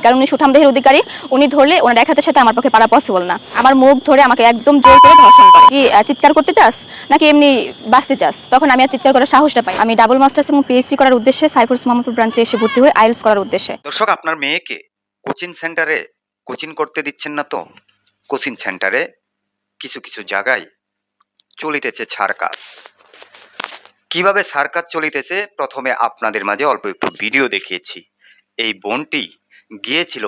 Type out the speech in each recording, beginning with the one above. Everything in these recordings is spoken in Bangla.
কারণ উনি সুঠামদেহের অধিকারী। উনি ধরলে ওনার এক হাতের সাথে আমার পক্ষে পারা পসিবল না। আমার মুখ ধরে আমাকে একদম জোর করে ধর্ষণ করে। কি চিৎকার করতে চাস নাকি এমনি বাঁচতে চাস? তখন আমি আর চিৎকার করার সাহসটা পাই। আমি ডাবল মাস্টার্স এবং পিএইচডি করার উদ্দেশ্যে সাইফুরস মোহাম্মদপুর ব্রাঞ্চে এসে ভর্তি হই আইএলটিএস করার উদ্দেশ্যে। দর্শক, আপনার মেয়েকে কোচিং সেন্টারে কোচিং করতে দিচ্ছেন না তো? কোচিং সেন্টারে কিছু কিছু জায়গায় চলিতেছে সার্কাস। কিভাবে সার্কাস চলিতেছে প্রথমে আপনাদের মাঝে অল্প একটু ভিডিও দেখিয়েছি। এই বোনটি গিয়েছিল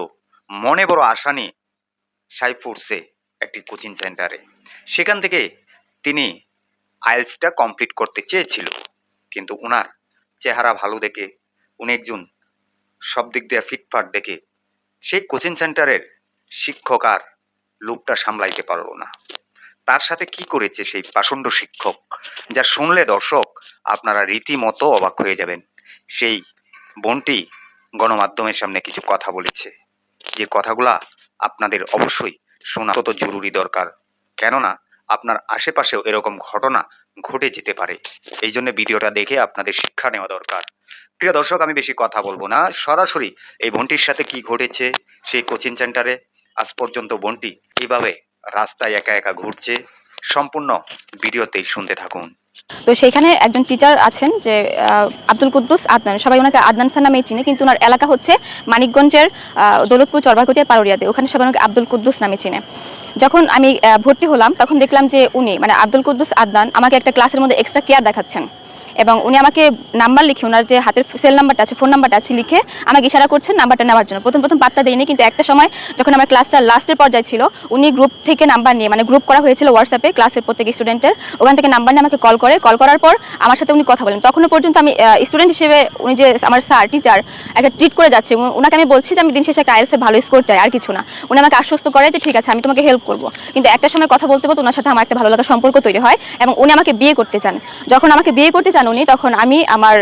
মনে বড় আশা নিয়ে সাইফুরসে একটি কোচিং সেন্টারে। সেখান থেকে তিনি আইএলটিএসটা কমপ্লিট করতে চেয়েছিল, কিন্তু ওনার চেহারা ভালো দেখে, উনি একজন সব দিক দিয়ে ফিটফাট দেখে সেই কোচিং সেন্টারের শিক্ষক আর লোকটা সামলাইতে পারলো না। তার সাথে কি করেছে সেই পাষণ্ড শিক্ষক, যা শুনলে দর্শক আপনারা রীতিমতো অবাক হয়ে যাবেন। সেই বোনটি গণমাধ্যমের সামনে কিছু কথা বলেছে, যে কথাগুলা আপনাদের অবশ্যই শোনা তত জরুরি দরকার, কেননা আপনার আশেপাশেও এরকম ঘটনা ঘটে যেতে পারে। এই জন্য ভিডিওটা দেখে আপনাদের শিক্ষা নেওয়া দরকার। প্রিয় দর্শক, আমি বেশি কথা বলবো না, সরাসরি এই বোনটির সাথে কি ঘটেছে সেই কোচিং সেন্টারে। আজ পর্যন্ত বোনটি কিভাবে রাস্তায় একা একা ঘুরছে, সম্পূর্ণ ভিডিওতেই শুনতে থাকুন। তো সেখানে একজন টিচার আছেন যে আব্দুল কুদ্দুস আদনান, সবাই ওনাকে আদনান স্যার নামেই চিনে, কিন্তু ওনার এলাকা হচ্ছে মানিকগঞ্জের দৌলতপুর চরবাকুটিয়া পারুরিয়াতে। ওখানে সবাই ওনাকে আব্দুল কুদ্দুস নামে চিনে। যখন আমি ভর্তি হলাম তখন দেখলাম যে উনি মানে আব্দুল কুদ্দুস আদনান আমাকে একটা ক্লাসের মধ্যে এক্সট্রা কেয়ার দেখাচ্ছেন, এবং উনি আমাকে নাম্বার লিখে, ওনার যে হাতের সেল নাম্বারটা আছে, ফোন নাম্বারটা আছে, লিখে আমাকে ইশারা করছেন নাম্বারটা নেওয়ার জন্য। প্রথম পাত্তা দেয়নি, কিন্তু একটা সময় যখন আমার ক্লাসটা লাস্টের পর্যায়ে ছিল, উনি গ্রুপ থেকে নাম্বার নিয়ে, মানে গ্রুপ করা হয়েছিল হোয়াটসঅ্যাপে ক্লাসের প্রত্যেক স্টুডেন্টের, ওখান থেকে নাম্বার নিয়ে আমাকে কল করার পর আমার সাথে উনি কথা বলেন। তখনও পর্যন্ত আমি স্টুডেন্ট হিসেবে উনি যে আমার স্যার টিচার একটা ট্রিট করে যাচ্ছে, ওনাকে আমি বলছি যে আমি দিন শেষে একটা আইএলটিএসে ভালো স্কোর চাই, আর কিছু না। উনি আমাকে আশ্বস্ত করে যে ঠিক আছে আমি তোমাকে হেল্প করবো। কিন্তু একটা সময় কথা বলতে ওনার সাথে আমার একটা ভালো লাগা সম্পর্ক তৈরি হয়, এবং উনি আমাকে বিয়ে করতে চান। যখন আমাকে বিয়ে করতে চান উনি, তখন আমি আমার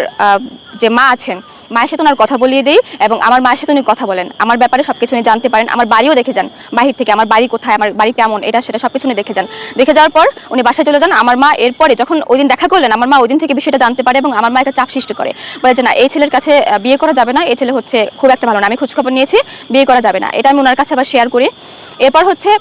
যে মা আছেন, মায়ের সাথে ওনার কথা বলিয়ে দিই, এবং আমার মায়ের সাথে উনি কথা বলেন, আমার ব্যাপারে সবকিছু উনি জানতে পারেন। আমার বাড়িও দেখে যান বাহির থেকে, আমার বাড়ি কোথায়, আমার বাড়ি কেমন, এটা সেটা সবকিছু উনি দেখে যান। দেখে যাওয়ার পর উনি বাসায় চলে যান। আমার মা এরপরে যখন ওই দিন দেখা করলেন, আমার মা ওই দিন থেকে বিষয়টা জানতে পারে, এবং আমার মা একটা চাপ সৃষ্টি করে, বলে যে না, এই ছেলের কাছে বিয়ে করা যাবে না, এই ছেলে হচ্ছে খুব একটা ভালো না, আমি খোঁজখবর নিয়েছি, বিয়ে করা যাবে না। এটা আমি ওনার কাছে আবার শেয়ার করি। এরপর হচ্ছে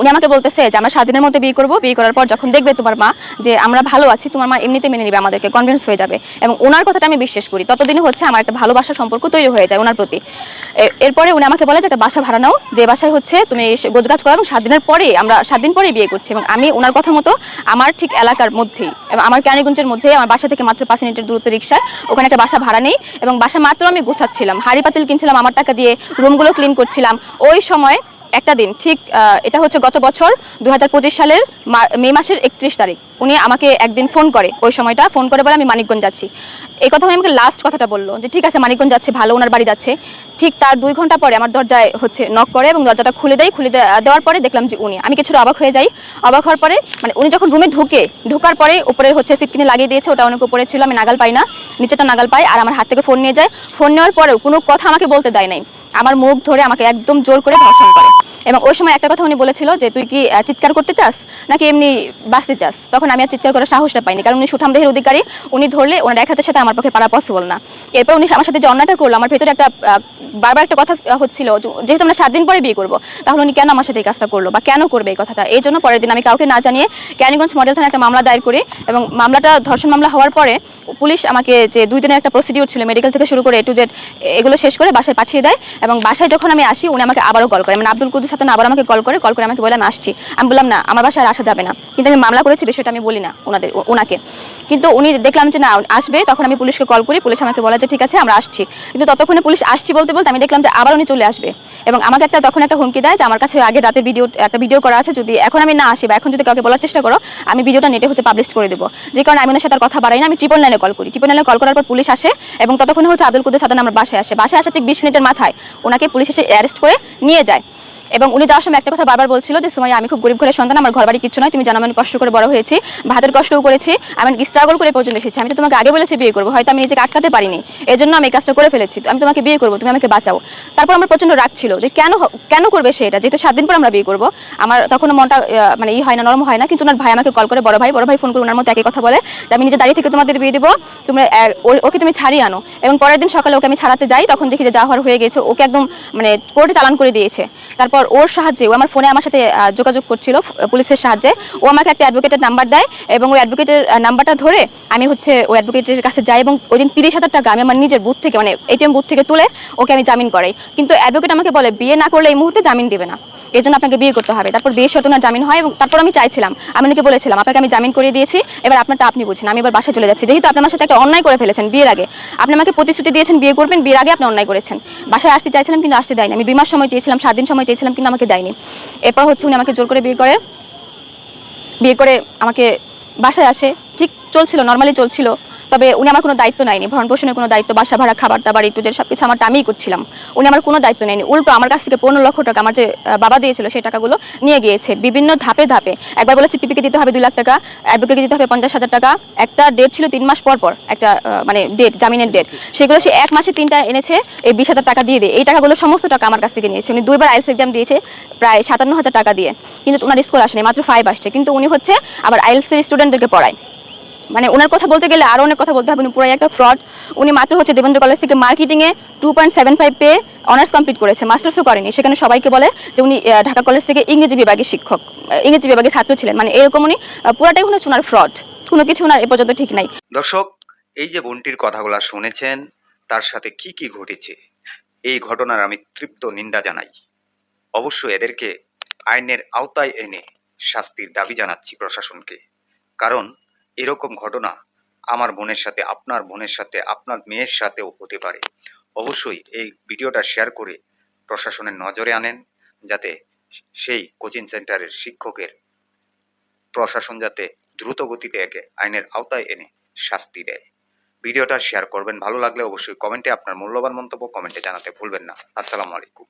উনি আমাকে বলতেছে যে আমরা 7 দিনের মধ্যে বিয়ে করবো, বিয়ে করার পর যখন দেখবে তোমার মা যে আমরা ভালো আছি, তোমার মা এমনিতে মেনে নেবে, আমাদেরকে কনভিন্স হয়ে যাবে। এবং ওনার কথাটা আমি বিশ্বাস করি। ততদিনে হচ্ছে আমার একটা ভালোবাসার সম্পর্ক তৈরি হয়ে যায় ওনার প্রতি। এরপরে উনি আমাকে বলে যে একটা বাসা ভাড়া নাও, যে বাসায় হচ্ছে তুমি গোছগাছ করো, এবং 7 দিনের পরে আমরা 7 দিন পরে বিয়ে করছি। এবং আমি ওনার কথা মতো আমার ঠিক এলাকার মধ্যেই, এবং আমার কেরানীগঞ্জের মধ্যেই, আমার বাসা থেকে মাত্র 5 মিনিটের দূরত্ব রিক্সায় ওখানে একটা বাসা ভাড়া নেই, এবং বাসা মাত্র আমি গোছাচ্ছিলাম, হাড়ি পাতিল কিনছিলাম আমার টাকা দিয়ে, রুমগুলো ক্লিন করছিলাম। ওই সময় একটা দিন ঠিক এটা হচ্ছে গত বছর 2025 সালের মে মাসের 31 তারিখ উনি আমাকে একদিন ফোন করে, ওই সময়টা ফোন করে বলে আমি মানিকগঞ্জ যাচ্ছি। এই কথা উনি আমাকে লাস্ট কথাটা বললো যে ঠিক আছে মানিকগঞ্জ যাচ্ছে, ভালো ওনার বাড়ি যাচ্ছে। ঠিক তার 2 ঘন্টা পরে আমার দরজায় হচ্ছে নক করে, এবং দরজাটা খুলে দেওয়ার পরে দেখলাম যে উনি। আমি কিছুটা অবাক হয়ে যাই। অবাক হওয়ার পরে মানে উনি যখন রুমে ঢোকার পরে উপরে হচ্ছে সিটকিনি লাগিয়ে দিয়েছে, ওটা অনেক উপরে ছিল, আমি নাগাল পাই না, নিচেটা নাগাল পাই, আর আমার হাত থেকে ফোন নিয়ে যায়। ফোন নেওয়ার পরেও কোনো কথা আমাকে বলতে দেয় নাই, আমার মুখ ধরে আমাকে একদম জোর করে ধর্ষণ করে। এবং ওই সময় একটা কথা উনি বলেছিল যে তুই কি চিৎকার করতে চাস নাকি এমনি বাঁচতে চাস? তখন আমি আর চিৎকার করার সাহসটা পাইনি, কারণ উনি সুঠামদেহের অধিকারী। উনি ধরলে ওনার এক হাতের সাথে আমার পক্ষে পারা পসিবল না। এরপর উনি আমার সাথে যে অন্যায়টা করলো, আমার ভেতরে একটা বারবার একটা কথা হচ্ছিল, যেহেতু আমরা 7 দিন পরে বিয়ে করবো, তাহলে উনি কেন আমার সাথে এই কাজটা করলো বা কেন করবে এই কথাটা। এই জন্য পরের দিন আমি কাউকে না জানিয়ে কেরানীগঞ্জ মডেল থানায় একটা মামলা দায়ের করি, এবং মামলাটা ধর্ষণ মামলা হওয়ার পরে পুলিশ আমাকে যে 2 দিনের একটা প্রসিডিউর ছিল, মেডিকেল থেকে শুরু করে A to Z এগুলো শেষ করে বাসায় পাঠিয়ে দেয়। এবং বাসায় যখন আমি আসি উনি আমাকে আবারও কল করে, মানে আব্দুল কুদ্দুস সাথে আবার আমাকে কল করে আমাকে বলে আমি আসছি। আমি বললাম না, আমার বাসায় আসা যাবে না, কিন্তু আমি মামলা করেছি বিষয়টা আমি বলি না ওনাকে। কিন্তু উনি দেখলাম যে না আসবে, তখন আমি পুলিশকে কল করি, পুলিশ আমাকে বলে যে ঠিক আছে আমরা আসছি। কিন্তু ততক্ষণে পুলিশ আসছি বলতে আমি দেখলাম যে আবার উনি চলে আসবে, এবং আমাকে তখন একটা হুমকি দেয় যে আমার কাছে আগে রাতে একটা ভিডিও করা আছে, যদি এখন আমি না আসি বা এখন যদি কাউকে বলার চেষ্টা করো, আমি ভিডিওটা নেটে হচ্ছে পাবলিশ করে দেবো। যে কারণে আমি ওনার সাথে কথা বাড়াই না, আমি 999 কল করি। 999 কল করার পর পুলিশ আসে, এবং ততক্ষণে হচ্ছে আব্দুল কুদ্দুস সাথে আমার বাসায় আসে। বাসায় আসার ঠিক 20 মিনিটের মাথায় ওনাকে পুলিশ এসে অ্যারেস্ট করে নিয়ে যায়। এবং উনি যাওয়ার সময় একটা কথা বারবার বলছিল যে সুমাইয়া, আমি খুব গরিব ঘরের সন্তান, আমার ঘর বাড়ি কিছু নয়, তুমি জানো আমি কষ্ট করে বড় হয়েছি, ভাতের কষ্টও করেছি, আমি স্ট্রাগল করে পর্যন্ত এসেছি। আমি তো তোমাকে আগে বলেছি বিয়ে করবো, হয়তো আমি নিজেকে আটকাতে পারিনি, এই জন্য আমি এই কাজটা করে ফেলেছি, তো আমি তোমাকে বিয়ে করবো, তুমি আমাকে বাঁচাও। তারপর আমার প্রচন্ড রাগ ছিল যে কেন করবে সে এটা, যেহেতু 7 দিন পর আমরা বিয়ে করবো। আমার তখনও মনটা মানে হয় না, নরম হয় না। কিন্তু ওনার ভাই আমাকে কল করে, বড় ভাই ফোন করে ওনার মতো একই কথা বলে যে আমি নিজে দাঁড়িয়ে থেকে তোমাদের বিয়ে দিব, তোমরা ওকে তুমি ছাড়িয়ে আনো। এবং পরের দিন সকালে ওকে আমি ছাড়াতে যাই, তখন দেখি যে যা হওয়ার হয়ে গেছে, ওকে একদম মানে কোর্টে চালান করে দিয়েছে। তারপর ওর সাহায্যে, ও আমার ফোনে আমার সাথে যোগাযোগ করছিল পুলিশের সাহায্যে, ও আমাকে একটা অ্যাডভোকেটের নাম্বার দেয় এবং ওই অ্যাডভোকেটের নাম্বারটা ধরে আমি হচ্ছে ওই অ্যাডভোকেটের কাছে যাই এবং ওই দিন 30,000 টাকা আমি আমার নিজের বুথ থেকে, মানে এটিএম বুথ থেকে তুলে ওকে আমি জামিন করাই। কিন্তু অ্যাডভোকেট আমাকে বলে বিয়ে না করলে এই মুহূর্তে জামিন দিবে না, এই জন্য আপনাকে বিয়ে করতে হবে। তারপর বিয়ে শর্ত না জামিন হয়, এবং তারপর আমি চাইছিলাম, আমি ওনাকে বলেছিলাম আপনাকে আমি জামিন করে দিয়েছি, এবার আপনারটা আপনি বুঝছেন, আমি এবার বাসায় চলে যাচ্ছি, যেহেতু আপনি আমার সাথে একটা অন্যায় করে ফেলেছেন বিয়ের আগে। আপনি আমাকে প্রতিশ্রুতি দিয়েছেন বিয়ে করবেন, বিয়ের আগে আপনি অন্যায় করেছেন। বাসায় আসতে চাইছিলাম কিন্তু আসতে দেয়নি, আমি 2 মাস সময় চেয়েছিলাম, 7 দিন সময় চেয়েছিলাম, কিন্তু আমাকে দেয়নি। এরপর হচ্ছে উনি আমাকে জোর করে বিয়ে করে আমাকে বাসায় আসে। ঠিক চলছিল, নর্মালি চলছিল, তবে উনি আমার কোনো দায়িত্ব নেয়নি, ভরণ পোষণের কোনো দায়িত্ব, বাসা ভাড়া, খাবার দাবার, একটু সবকিছু আমারটা আমিই করছিলাম। উনি আমার কোনো দায়িত্ব নেয়নি, উল্টো আমার কাছ থেকে 15 লক্ষ টাকা আমার যে বাবা দিয়েছিল সেই টাকাগুলো নিয়ে গিয়েছে বিভিন্ন ধাপে ধাপে। একবার বলেছে পিপিকে দিতে হবে 2 লাখ টাকা, অ্যাডভোকেটকে দিতে হবে 50,000 টাকা। একটা ডেট ছিল 3 মাস পর পর, একটা মানে ডেট, জামিনের ডেট, সেগুলো সে 1 মাসে 3টা এনেছে, এই 20,000 টাকা দিয়ে দিয়ে এই টাকাগুলো সমস্ত টাকা আমার কাছ থেকে নিয়েছে। উনি 2বার আইএলটিএস এক্সাম দিয়েছে প্রায় 57,000 টাকা দিয়ে, কিন্তু ওনার স্কোর আসেনি, মাত্র 5 আসছে। কিন্তু উনি হচ্ছে আবার আইএলটিএস এর স্টুডেন্টদেরকে পড়ায়। মানে ওনার কথা বলতে গেলে আরো অনেক কথা বলতে হবে, উনি পুরো একটা ফ্রড। উনি মাত্র হচ্ছে দেবেন্দ্র কলেজ থেকে মার্কেটিংয়ে 2.75 পেয়ে অনার্স কমপ্লিট করেছে, মাস্টার্সও করেনি। সেখানে সবাইকে বলে যে উনি ঢাকা কলেজ থেকে ইংরেজি বিভাগের শিক্ষক, ইংরেজি বিভাগের ছাত্র ছিলেন। মানে এরকম উনি পুরাটাই হচ্ছে ওনার ফ্রড, কোনো কিছু ওনার এ পর্যন্ত ঠিক নাই। দর্শক, এই যে বোনটির কথাগুলো শুনেছেন, তার সাথে কি কি ঘটেছে, এই ঘটনার আমি তীব্র নিন্দা জানাই। অবশ্যই এদেরকে আইনের আওতায় এনে শাস্তির দাবি জানাচ্ছি প্রশাসনকে। কারণ এরকম ঘটনা আমার বোনের সাথে, আপনার বোনের সাথে, আপনার মেয়ের সাথেও হতে পারে। অবশ্যই এই ভিডিওটা শেয়ার করে প্রশাসনের নজরে আনেন, যাতে সেই কোচিং সেন্টারের শিক্ষকের প্রশাসন যাতে দ্রুত গতিতে একে আইনের আওতায় এনে শাস্তি দেয়। ভিডিওটা শেয়ার করবেন, ভালো লাগলে অবশ্যই কমেন্টে আপনার মূল্যবান মন্তব্য কমেন্টে জানাতে ভুলবেন না। আসসালামু আলাইকুম।